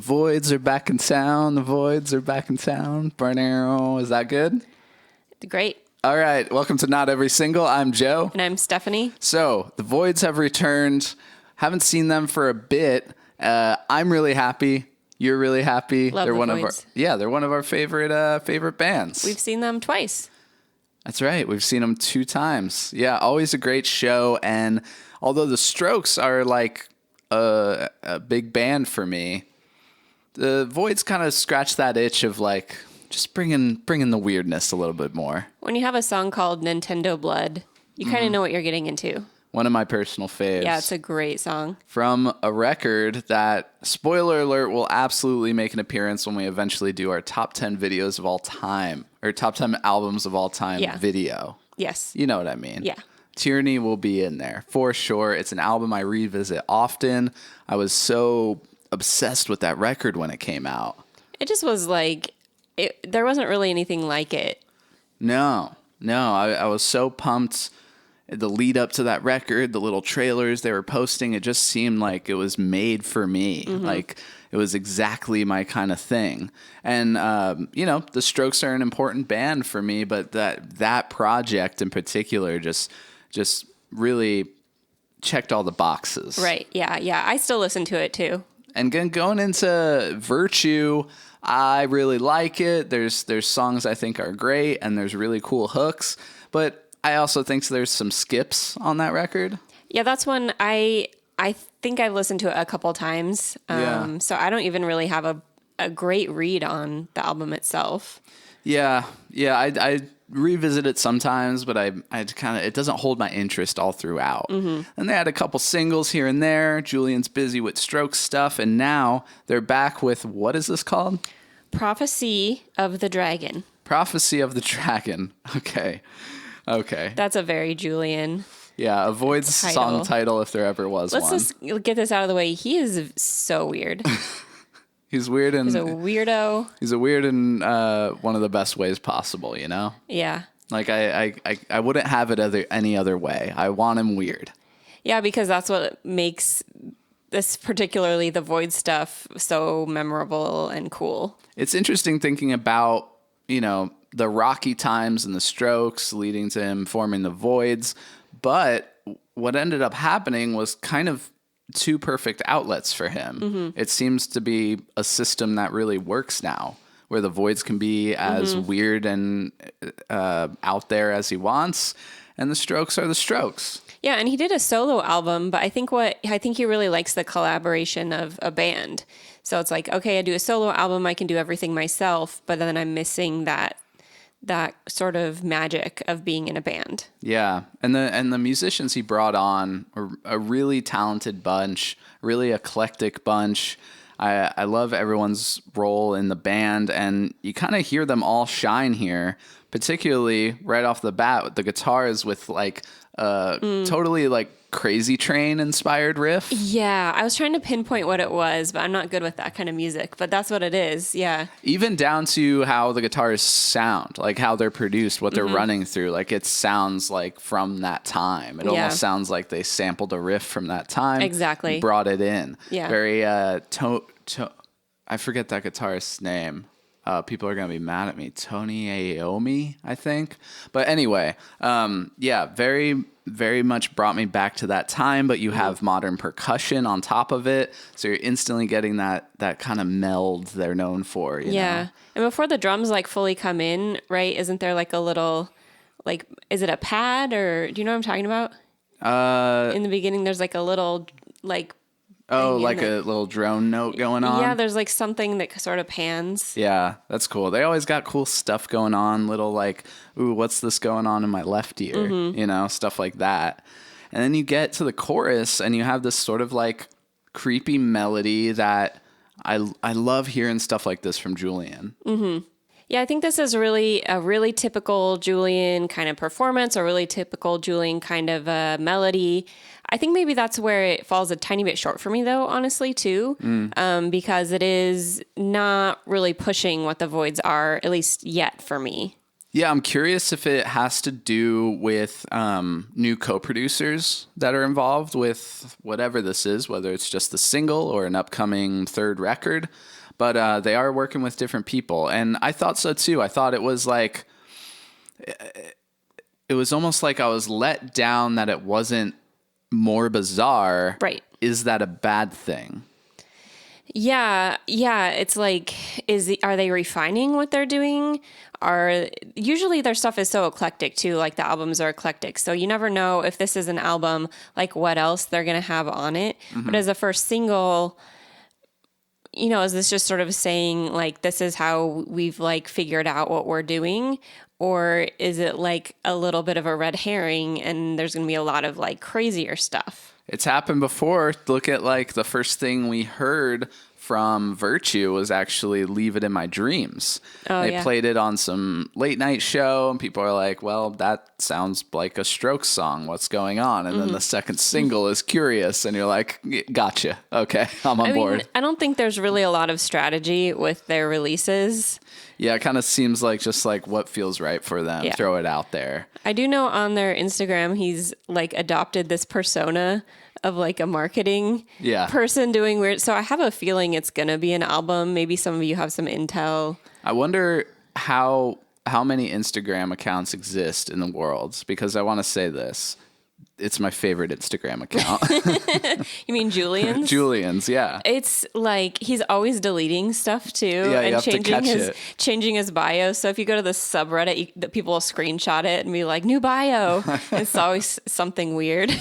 Voidz are back in town. The Voidz are back in town. Is that good? Great. All right. Welcome to Not Every Single. I'm Joe. And I'm Stephanie. So the Voidz have returned. Haven't seen them for a bit. I'm really happy. You're really happy. Love they're the one Voidz. they're one of our favorite bands. We've seen them twice. That's right. We've seen them 2 times. Yeah, always a great show. And although the Strokes are like a big band for me, the Voidz kind of scratch that itch of like just bringing the weirdness a little bit more. When you have a song called Nintendo Blood, you kind of know what you're getting into. One of my personal faves. Yeah, it's a great song. From a record that, spoiler alert, will absolutely make an appearance when we eventually do our top 10 videos of all time, or top 10 albums of all time video. Yes. You know what I mean? Yeah. Tyranny will be in there for sure. It's an album I revisit often. I was so obsessed with that record when it came out. It just was like, there wasn't really anything like it. No, I was so pumped. The lead up to that record, the little trailers they were posting, it just seemed like it was made for me. Mm-hmm. Like it was exactly my kind of thing. And, the Strokes are an important band for me, but that project in particular just really checked all the boxes. Right. Yeah. I still listen to it too. And going into Virtue, I really like it. There's songs I think are great, and there's really cool hooks. But I also think there's some skips on that record. Yeah, that's one I think I've listened to it a couple times. So I don't even really have a great read on the album itself. Yeah. I revisit it sometimes, but I kind of, it doesn't hold my interest all throughout. Mm-hmm. And they had a couple singles here and there. Julian's busy with Strokes stuff, and now they're back with, what is this called? Prophecy of the Dragon. Prophecy of the Dragon. Okay. That's a very Julian. Yeah, a Voidz song title if there ever was one. Let's just get this out of the way. He is so weird. He's weird and... He's a weirdo. He's a weird in one of the best ways possible, you know? Yeah. Like, I wouldn't have it any other way. I want him weird. Yeah, because that's what makes this, particularly the Voidz stuff, so memorable and cool. It's interesting thinking about, the rocky times and the Strokes leading to him forming the Voidz. But what ended up happening was kind of 2 perfect outlets for him. Mm-hmm. It seems to be a system that really works now, where the Voidz can be as weird and out there as he wants, and the Strokes are the Strokes. Yeah, and he did a solo album, but I think he really likes the collaboration of a band. So it's like, okay, I do a solo album, I can do everything myself, but then I'm missing that sort of magic of being in a band. Yeah, and the musicians he brought on are a really talented bunch, really eclectic bunch. I love everyone's role in the band, and you kind of hear them all shine here, particularly right off the bat with the guitars with like totally like Crazy Train inspired riff. Yeah, I was trying to pinpoint what it was, but I'm not good with that kind of music, but that's what it is. Yeah. Even down to how the guitars sound, like how they're produced, what they're running through, like it sounds like from that time. It almost sounds like they sampled a riff from that time. Exactly. And brought it in. Yeah. Very I forget that guitarist's name. People are going to be mad at me. Tony Iommi, I think. But anyway, very, very much brought me back to that time, but you have modern percussion on top of it. So you're instantly getting that kind of meld they're known for. You know? And before the drums like fully come in, right, isn't there like a little, like, is it a pad or do you know what I'm talking about? In the beginning, there's like a little, like, oh, like a little drone note going on? Yeah, there's like something that sort of pans. Yeah, that's cool. They always got cool stuff going on. Little like, ooh, what's this going on in my left ear? Mm-hmm. Stuff like that. And then you get to the chorus and you have this sort of like creepy melody that I love hearing stuff like this from Julian. Mm-hmm. Yeah, I think this is really a really typical Julian kind of performance, a really typical Julian kind of melody. I think maybe that's where it falls a tiny bit short for me, though, honestly, too, because it is not really pushing what the Voidz are, at least yet for me. Yeah, I'm curious if it has to do with new co-producers that are involved with whatever this is, whether it's just the single or an upcoming third record. But they are working with different people, and I thought so too. I thought it was like it was almost like I was let down that it wasn't more bizarre. Right. Is that a bad thing? Yeah, it's like, are they refining what they're doing? Usually their stuff is so eclectic too, like the albums are eclectic. So you never know if this is an album, like what else they're going to have on it. Mm-hmm. But as a first single, is this just sort of saying like, this is how we've like figured out what we're doing? Or is it like a little bit of a red herring and there's going to be a lot of like crazier stuff? It's happened before. Look at like the first thing we heard from Virtue was actually Leave It in My Dreams. They played it on some late night show and people are like, well, that sounds like a Strokes song. What's going on? And then the second single is Curious and you're like, gotcha. Okay, I'm on board. I don't think there's really a lot of strategy with their releases. Yeah, it kind of seems like just like what feels right for them. Yeah. Throw it out there. I do know on their Instagram, he's like adopted this persona of like a marketing person doing weird. So I have a feeling it's going to be an album. Maybe some of you have some intel. I wonder how many Instagram accounts exist in the world, because I want to say this. It's my favorite Instagram account. You mean Julian's? Julian's, yeah. It's like he's always deleting stuff too, and changing his bio. So if you go to the subreddit, people will screenshot it and be like, "New bio." It's always something weird.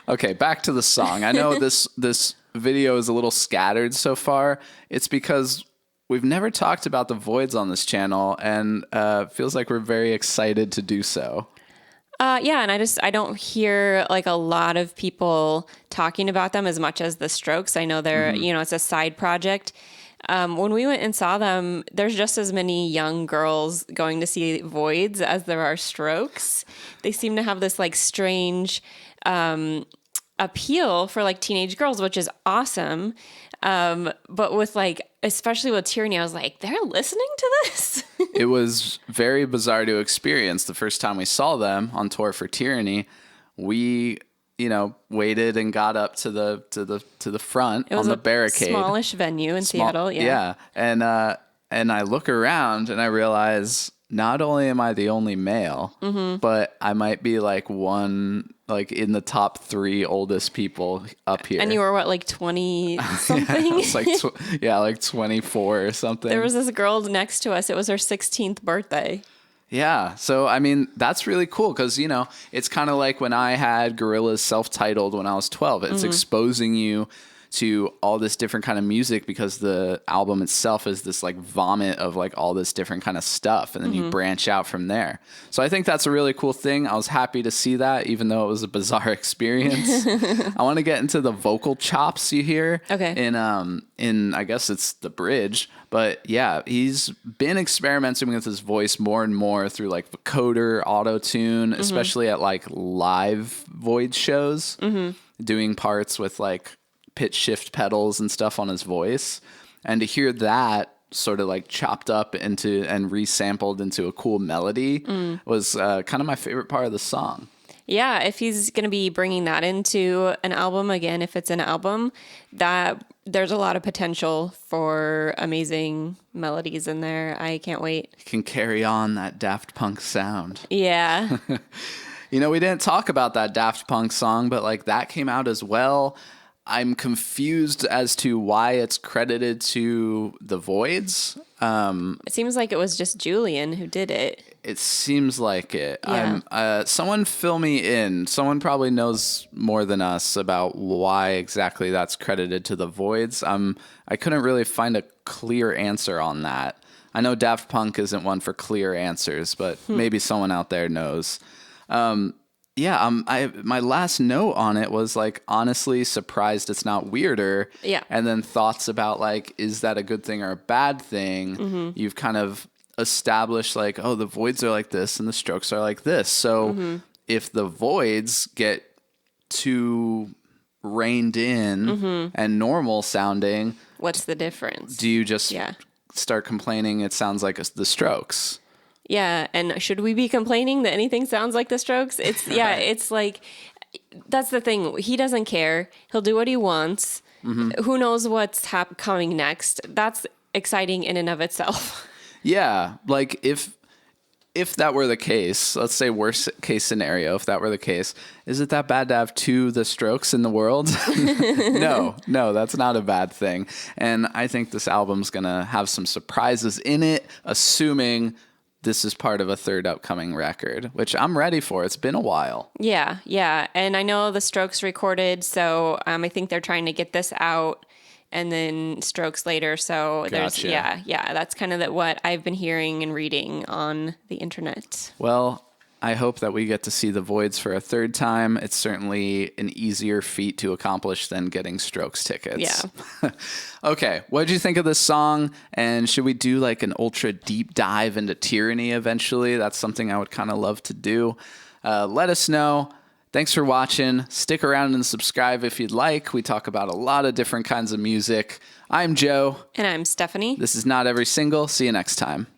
Okay, back to the song. I know this video is a little scattered so far. It's because we've never talked about the Voidz on this channel, and feels like we're very excited to do so. Yeah, and I don't hear like a lot of people talking about them as much as the Strokes. I know they're, it's a side project. When we went and saw them, there's just as many young girls going to see Voidz as there are Strokes. They seem to have this like strange appeal for like teenage girls, which is awesome. But with like, especially with Tyranny, I was like, they're listening to this? It was very bizarre to experience. The first time we saw them on tour for Tyranny, we, waited and got up to the front on the barricade. Smallish venue in Seattle. Yeah. And I look around and I realize not only am I the only male, but I might be like in the top 3 oldest people up here. And you were what, like 20 something? It's like 24 or something. There was this girl next to us. It was her 16th birthday. Yeah. So, I mean, that's really cool because, it's kind of like when I had Gorillaz self-titled when I was 12. It's exposing you to all this different kind of music because the album itself is this like vomit of like all this different kind of stuff, and then you branch out from there. So I think that's a really cool thing. I was happy to see that, even though it was a bizarre experience. I want to get into the vocal chops you hear. Okay. In I guess it's the bridge, but yeah, he's been experimenting with his voice more and more through like vocoder, auto-tune, especially at like live Voidz shows, doing parts with like pitch shift pedals and stuff on his voice, and to hear that sort of like chopped up into and resampled into a cool melody was kind of my favorite part of the song. Yeah, if he's going to be bringing that into an album again, if it's an album, that there's a lot of potential for amazing melodies in there. I can't wait. Can carry on that Daft Punk sound. Yeah. We didn't talk about that Daft Punk song, but like that came out as well. I'm confused as to why it's credited to the Voidz. It seems like it was just Julian who did it. It seems like it. Yeah. Someone fill me in. Someone probably knows more than us about why exactly that's credited to the Voidz. I couldn't really find a clear answer on that. I know Daft Punk isn't one for clear answers, but maybe someone out there knows. My last note on it was like, honestly surprised it's not weirder. Yeah. And then thoughts about like, is that a good thing or a bad thing? You've kind of established like, oh, the Voidz are like this and the Strokes are like this. So if the Voidz get too reined in and normal sounding, what's the difference? Do you just start complaining it sounds like the Strokes? Yeah, and should we be complaining that anything sounds like the Strokes? It's yeah, it's like that's the thing. He doesn't care. He'll do what he wants. Who knows what's coming next? That's exciting in and of itself. Yeah, like if that were the case, let's say worst case scenario, if that were the case, is it that bad to have the Strokes in the world? No, that's not a bad thing. And I think this album's going to have some surprises in it, assuming this is part of a third upcoming record, which I'm ready for. It's been a while. Yeah. And I know the Strokes recorded, so I think they're trying to get this out and then Strokes later. So there's, Gotcha. that's kind of what I've been hearing and reading on the internet. Well, I hope that we get to see the Voidz for a third time. It's certainly an easier feat to accomplish than getting Strokes tickets. Yeah. Okay, what did you think of this song? And should we do like an ultra deep dive into Tyranny eventually? That's something I would kind of love to do. Let us know. Thanks for watching. Stick around and subscribe if you'd like. We talk about a lot of different kinds of music. I'm Joe. And I'm Stephanie. This is Not Every Single. See you next time.